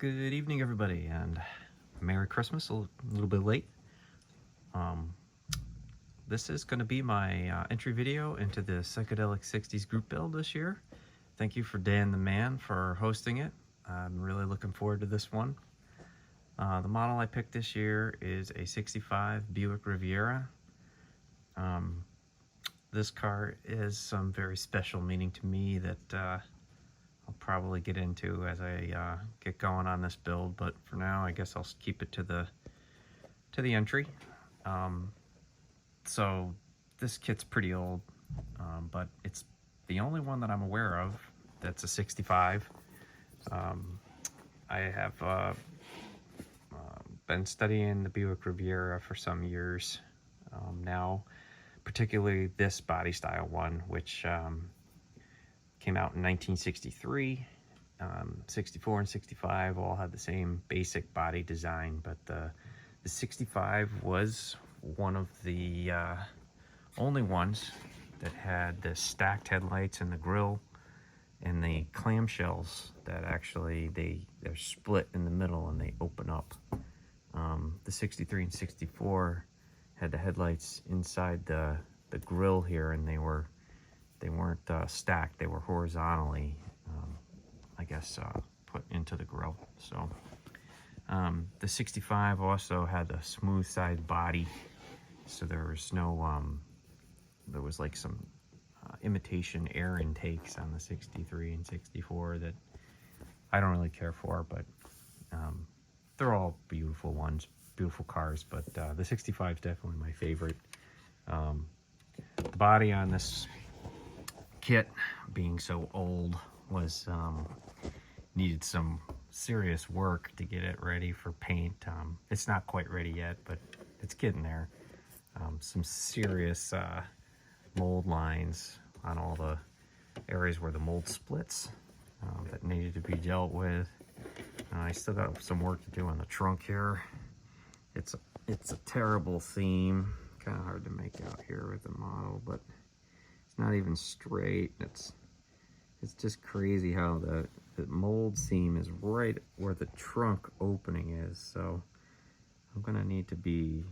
Good evening, everybody, and Merry Christmas. A little bit late. This is going to be my entry video into the Psychedelic 60s group build this year. Thank you for Dan the Man for hosting it. I'm really looking forward to this one. The model I picked this year is a 65 Buick Riviera. This car is some very special meaning to me that I'll probably get into as I get going on this build, but for now I guess I'll keep it to the entry. So this kit's pretty old, but it's the only one that I'm aware of that's a 65. I have been studying the Buick Riviera for some years now, particularly this body style one, which came out in 1963. 64 and 65 all had the same basic body design, but the 65 was one of the only ones that had the stacked headlights and the grille and the clamshells that actually they're split in the middle and they open up. The 63 and 64 had the headlights inside the grille here, and they weren't stacked. They were horizontally, I guess, put into the grille. So the 65 also had a smooth side body, so there was no there was like some imitation air intakes on the 63 and 64 that I don't really care for, but they're all beautiful ones, beautiful cars, but the 65 is definitely my favorite. The body on this kit, being so old, was needed some serious work to get it ready for paint. It's not quite ready yet, but it's getting there. Some serious mold lines on all the areas where the mold splits that needed to be dealt with. I still got some work to do on the trunk here. It's a terrible theme. Kind of hard to make out here with the model, but it's not even straight. It's just crazy how the mold seam is right where the trunk opening is. So I'm gonna need to be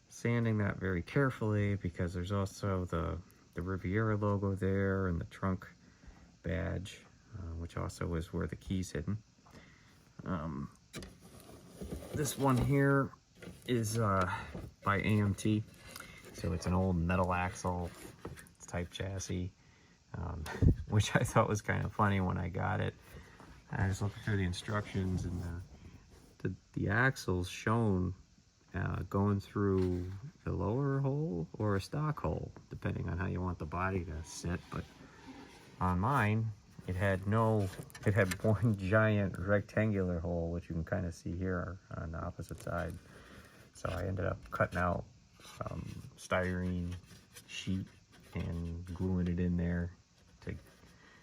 sanding that very carefully, because there's also the Riviera logo there and the trunk badge, which also is where the key's hidden. This one here is by AMT, so it's an old metal axle type chassis, which I thought was kind of funny when I got it. I was looking through the instructions, and the axle's shown going through the lower hole or a stock hole, depending on how you want the body to sit. But on mine, it had one giant rectangular hole, which you can kind of see here on the opposite side. So I ended up cutting out some styrene sheet and gluing it in there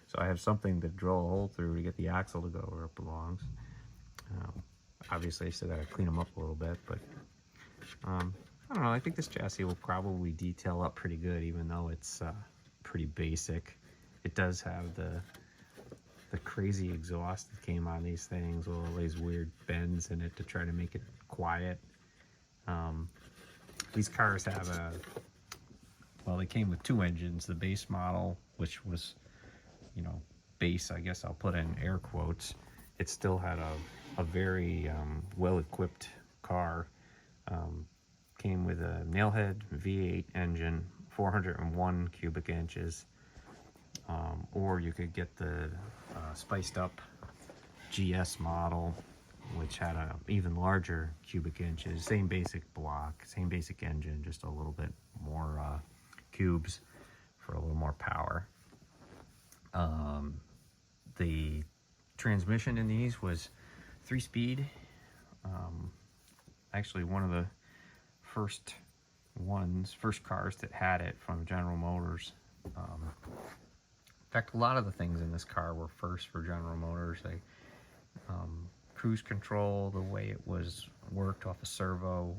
so I have something to drill a hole through to get the axle to go where it belongs. Obviously I still got to clean them up a little bit, but I don't know, I think this chassis will probably detail up pretty good, even though it's pretty basic. It does have the crazy exhaust that came on these things, all these weird bends in it to try to make it quiet. These cars have they came with two engines. The base model, which was, base, I guess I'll put in air quotes, it still had a very well-equipped car. Came with a nailhead V8 engine, 401 cubic inches, or you could get the spiced up GS model, which had a even larger cubic inches, same basic block, same basic engine, just a little bit more cubes for a little more power. The transmission in these was 3-speed. Actually, one of the first cars that had it from General Motors. In fact, a lot of the things in this car were first for General Motors. They cruise control, the way it was worked off a servo,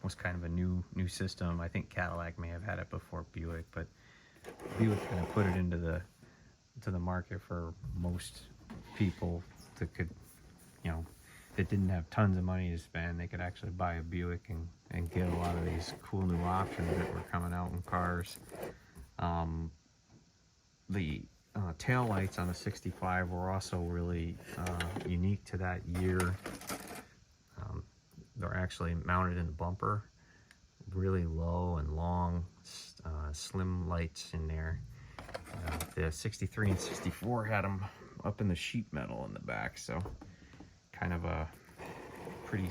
was kind of a new system. I think Cadillac may have had it before Buick, but Buick kind of put it into the market for most people that could you know, that didn't have tons of money to spend, they could actually buy a Buick and get a lot of these cool new options that were coming out in cars. The tail lights on the 65 were also really unique to that year. They're actually mounted in the bumper, really low and long, slim lights in there. The 63 and 64 had them up in the sheet metal in the back, so kind of a pretty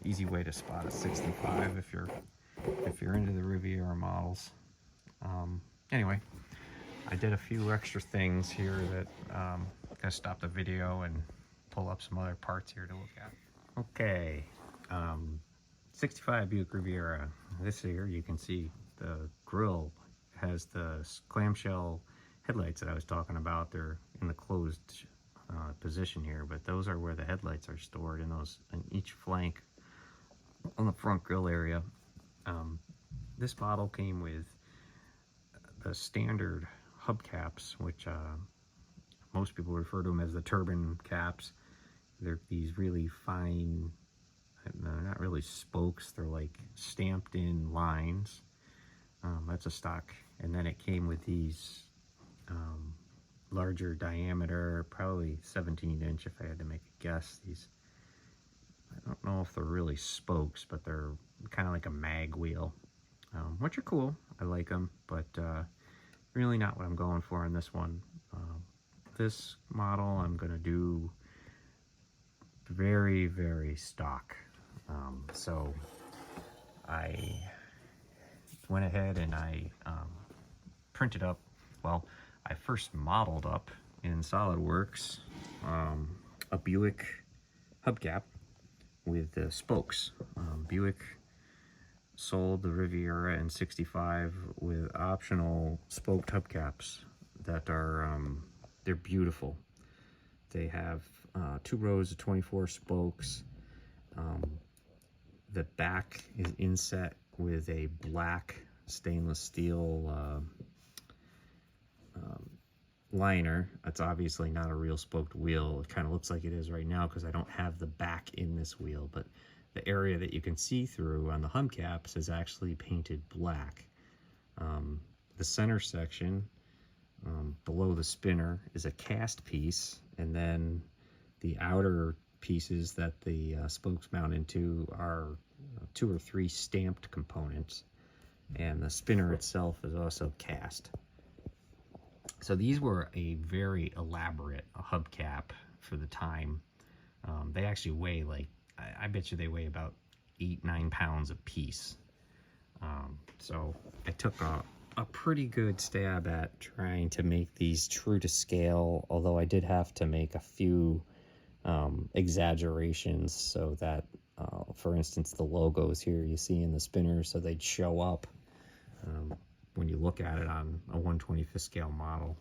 easy way to spot a 65 if you're into the Riviera models. Anyway, I did a few extra things here that gonna stop the video and pull up some other parts here to look at. Okay, 65 Buick Riviera. This here you can see the grille has the clamshell headlights that I was talking about. They're in the closed position here, but those are where the headlights are stored, in those in each flank on the front grille area. This model came with the standard hubcaps, which most people refer to them as the turbine caps. They're these really fine, they're not really spokes, they're like stamped in lines. That's a stock. And then it came with these larger diameter, probably 17-inch if I had to make a guess. These, I don't know if they're really spokes, but they're kind of like a mag wheel, which are cool. I like them, but really not what I'm going for on this one. This model I'm gonna do very, very stock. So I went ahead and I printed up, well, I first modeled up in SolidWorks a Buick hubcap with the spokes. Buick sold the Riviera in 65 with optional spoked hubcaps that are, they're beautiful. They have 2 rows of 24 spokes. The back is inset with a black stainless steel liner. That's obviously not a real spoked wheel. It kind of looks like it is right now because I don't have the back in this wheel, but the area that you can see through on the hubcaps is actually painted black. The center section below the spinner is a cast piece, and then the outer pieces that the spokes mount into are 2 or 3 stamped components, and the spinner itself is also cast. So these were a very elaborate hubcap for the time. They actually weigh like, I bet you they weigh about 8-9 pounds a piece. So I took a pretty good stab at trying to make these true to scale, although I did have to make a few exaggerations so that, for instance, the logos here you see in the spinner, so they'd show up when you look at it on a 1/25th scale model.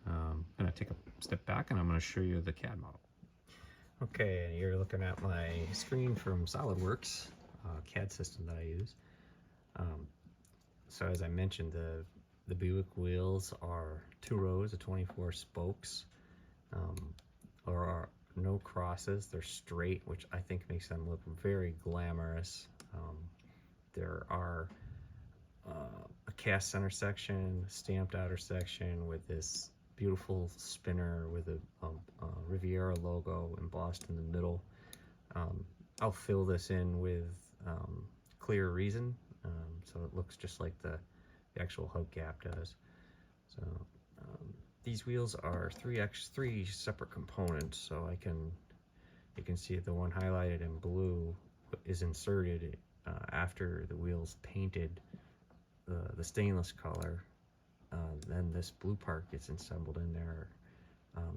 I'm going to take a step back and I'm going to show you the CAD model. Okay, you're looking at my screen from SolidWorks, CAD system that I use. So as I mentioned, the Buick wheels are 2 rows of 24 spokes. There are no crosses, they're straight, which I think makes them look very glamorous. There are a cast center section, stamped outer section with this beautiful spinner with a Riviera logo embossed in the middle. I'll fill this in with clear resin, so it looks just like the actual hubcap does. So these wheels are 3 separate components, so you can see the one highlighted in blue is inserted after the wheel's painted the stainless color. Then this blue part gets assembled in there.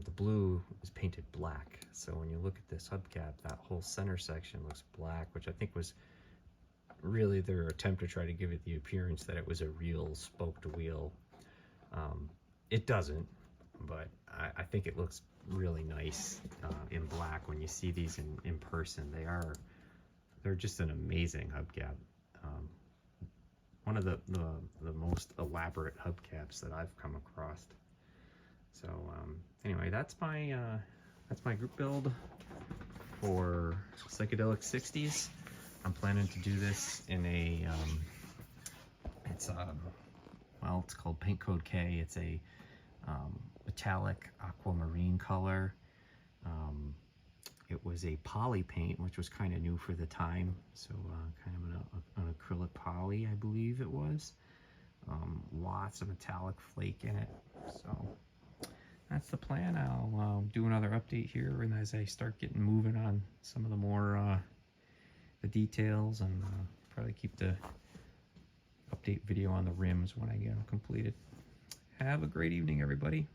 The blue is painted black, so when you look at this hubcap, that whole center section looks black, which I think was really their attempt to try to give it the appearance that it was a real spoked wheel. It doesn't, but I think it looks really nice in black when you see these in person. They're just an amazing hubcap. One of the most elaborate hubcaps that I've come across. So anyway, that's my group build. for Psychedelic 60's. I'm planning to do this in a, well, it's called Paint Code K. It's a metallic aquamarine color. It was a poly paint, which was kind of new for the time. So kind of an acrylic poly, I believe it was. Lots of metallic flake in it. So that's the plan. I'll do another update here, and as I start getting moving on some of the more the details, and probably keep the update video on the rims when I get them completed. Have a great evening, everybody.